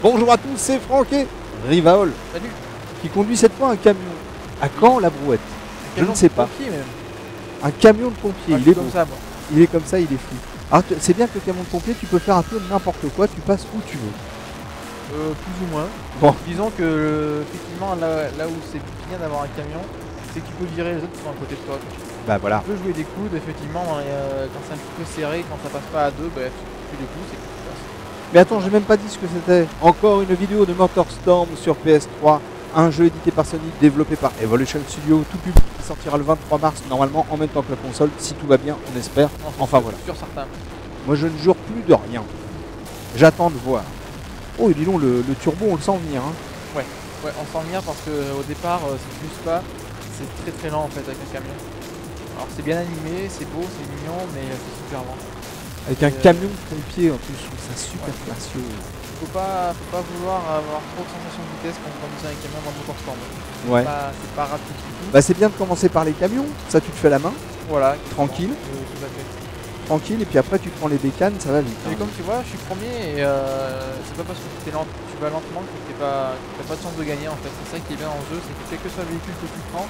Bonjour à tous, c'est Franck et Rivaol. Salut. Qui conduit cette fois un camion. À quand la brouette? Je ne sais pas. Même. Un camion de pompier, Ah, il est comme beau. ça, moi. Il est comme ça, il est fou. Alors c'est bien que le camion de pompier, tu peux faire un peu n'importe quoi, tu passes où tu veux. Plus ou moins. Bon. Disons que effectivement là où c'est bien d'avoir un camion, c'est que tu peux virer les autres qui sont à côté de toi. Bah voilà. Tu peux jouer des coudes, effectivement, quand c'est un petit peu serré, quand ça passe pas à deux, bah, tu fais des coups, c'est que tu passes. Mais attends, j'ai même pas dit ce que c'était. Encore une vidéo de MotorStorm sur PS3. Un jeu édité par Sony, développé par Evolution Studio, tout public, qui sortira le 23 mars, normalement en même temps que la console, si tout va bien, on espère. Non, Enfin voilà. Sur certains. Moi je ne jure plus de rien. J'attends de voir. Oh, dis donc, le turbo, on le sent venir. Hein. Ouais, on s'en vient parce qu'au départ, c'est plus pas, c'est très lent en fait avec un camion. Alors c'est bien animé, c'est beau, c'est mignon, mais c'est super lent. Avec un camion de pompier en plus, je trouve ça super classieux. Faut pas vouloir avoir trop de sensation de vitesse quand on conduit un camion dans MotorStorm. Ouais. C'est pas rapide du tout. Bah c'est bien de commencer par les camions, ça tu te fais la main, Voilà. tranquille. Tout à fait. Tranquille, et puis après tu prends les bécanes, ça va vite. Et comme tu vois, je suis premier et c'est pas parce que tu vas lentement que t'as pas de chance de gagner en fait. C'est ça qui est bien dans le jeu, c'est que quel que soit le véhicule que tu prends,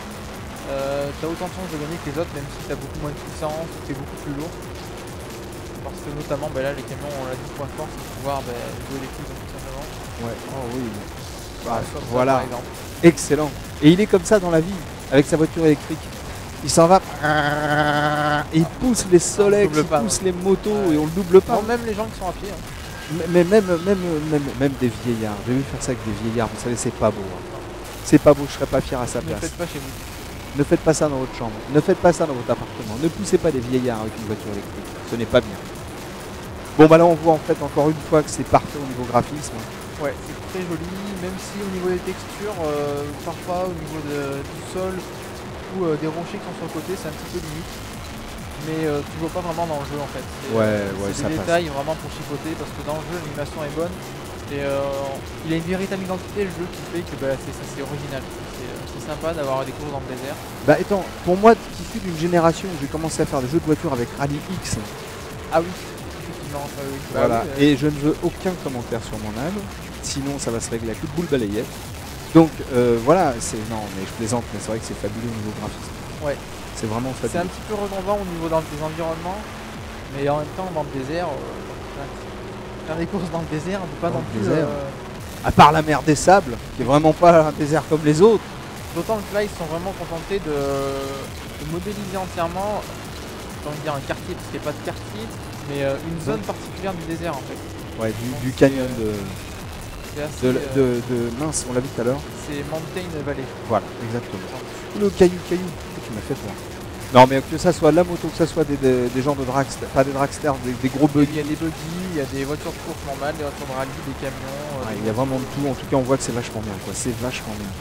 t'as autant de chance de gagner que les autres, même si t'as beaucoup moins de puissance ou que t'es beaucoup plus lourd. Parce que notamment là les camions ont la 10 points forts, c'est de pouvoir jouer les coups tout simplement. Ouais, oh oui. Bah, Comme voilà, ça, par exemple. excellent. Et il est comme ça dans la vie, avec sa voiture électrique. Il s'en va, il pousse les Solex, il pousse les motos et on le double pas. Non, même les gens qui sont à pied. Hein. Mais même des vieillards. J'ai vu faire ça avec des vieillards, vous savez, c'est pas beau. Hein. C'est pas beau, je serais pas fier à sa place. Ne faites pas chez vous. Ne faites pas ça dans votre chambre, ne faites pas ça dans votre appartement, ne poussez pas des vieillards avec une voiture électrique, ce n'est pas bien. Bon bah là on voit en fait encore une fois que c'est parfait au niveau graphisme. Ouais, c'est très joli, même si au niveau des textures, parfois au niveau du sol ou des rochers qui sont sur le côté, c'est un petit peu limite. Mais tu vois pas vraiment dans le jeu en fait. C'est des détails vraiment pour chipoter parce que dans le jeu l'animation est bonne et il a une véritable identité le jeu qui fait que c'est original. C'est sympa d'avoir des courses dans le désert. Bah étant, pour moi qui suis d'une génération où j'ai commencé à faire des jeux de voiture avec Rally X. Ah oui, effectivement. Oui. Voilà, et je ne veux aucun commentaire sur mon âge, sinon ça va se régler à coup de boule balayette. Donc voilà, non mais je plaisante, mais c'est vrai que c'est fabuleux au niveau graphisme. Ouais. C'est vraiment fabuleux. C'est un petit peu redondant au niveau des environnements, mais en même temps dans le désert, faire des courses dans le désert, on peut pas non plus. À part la mer des sables, qui est vraiment pas un désert comme les autres. D'autant que là ils sont vraiment contentés de modéliser entièrement, j'ai envie de dire un quartier, parce qu'il n'y a pas de quartier, mais une zone particulière du désert en fait. Ouais, du canyon mince, on l'a vu tout à l'heure. C'est Mountain Valley. Voilà, exactement. Le caillou, tu m'as fait peur. Non mais que ça soit la moto, que ça soit des gens de dragster, pas des dragsters, des gros buggy. Il y a des buggy, il y a des voitures de course normales, des voitures de rallye, des camions. Il y a vraiment de tout, en tout cas on voit que c'est vachement bien quoi, c'est vachement bien.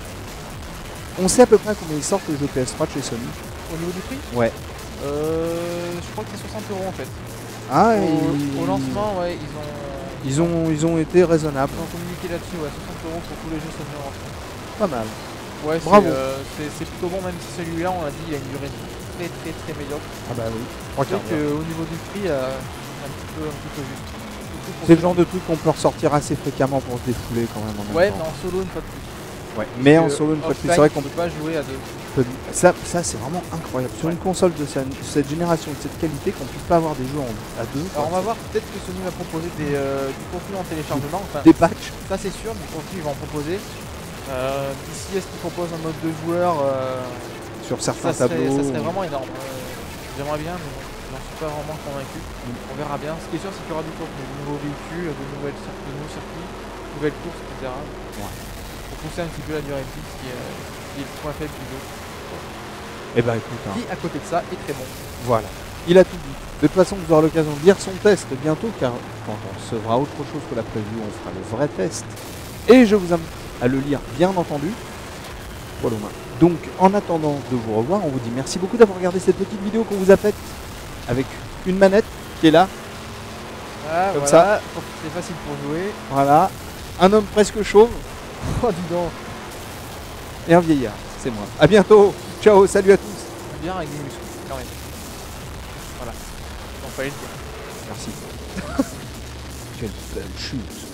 On sait à peu près combien ils sortent les jeux PS3 de chez Sony. Au niveau du prix? Ouais. Je crois que c'est 60 € en fait. Ah au lancement, ouais, ils ont été raisonnables. Ils ont communiqué là-dessus, ouais, 60 € pour tous les jeux Sony en lancement. Pas mal. Ouais, bravo. C'est plutôt bon, même si celui-là, on l'a dit, il a une durée très médiocre. Ah bah oui. Donc au niveau du prix, un petit peu juste. C'est le genre de truc qu'on peut ressortir assez fréquemment pour se défouler quand même en même temps. Ouais, mais en solo une fois de plus. Ouais, mais en solo une fois de plus, c'est vrai qu'on peut pas jouer à deux. Ça c'est vraiment incroyable. Sur une console de cette génération, de cette qualité, qu'on puisse pas avoir des jeux à deux. Alors on va voir, peut-être que Sony va proposer du contenu en téléchargement. Enfin, des patchs. Ça c'est sûr, du contenu ils vont en proposer. D'ici est-ce qu'ils proposent un mode de joueur sur certains tableaux. Ça serait vraiment énorme. J'aimerais bien, mais j'en suis pas vraiment convaincu. On verra bien. Ce qui est sûr, c'est qu'il y aura du contenu, de nouveaux véhicules, de nouveaux circuits, de nouvelles courses, etc. Ouais. Pour pousser un petit peu la durée de vie, qui est le point faible du jeu. Et bah écoute. Qui, à côté de ça, est très bon. Voilà. Il a tout dit. De toute façon, vous aurez l'occasion de lire son test bientôt, car quand on recevra autre chose que la preview, on fera le vrai test. Et je vous invite à le lire, bien entendu. Voilà. Donc, en attendant de vous revoir, on vous dit merci beaucoup d'avoir regardé cette petite vidéo qu'on vous a faite avec une manette qui est là. Ah, comme voilà. ça. C'est facile pour jouer. Voilà. Un homme presque chauve. Oh, dis donc. Et un vieillard. c'est moi. À bientôt. Ciao, salut à tous. Bien avec des muscles, quand même. Voilà. Donc fallait le dire. Merci. Quelle belle chute.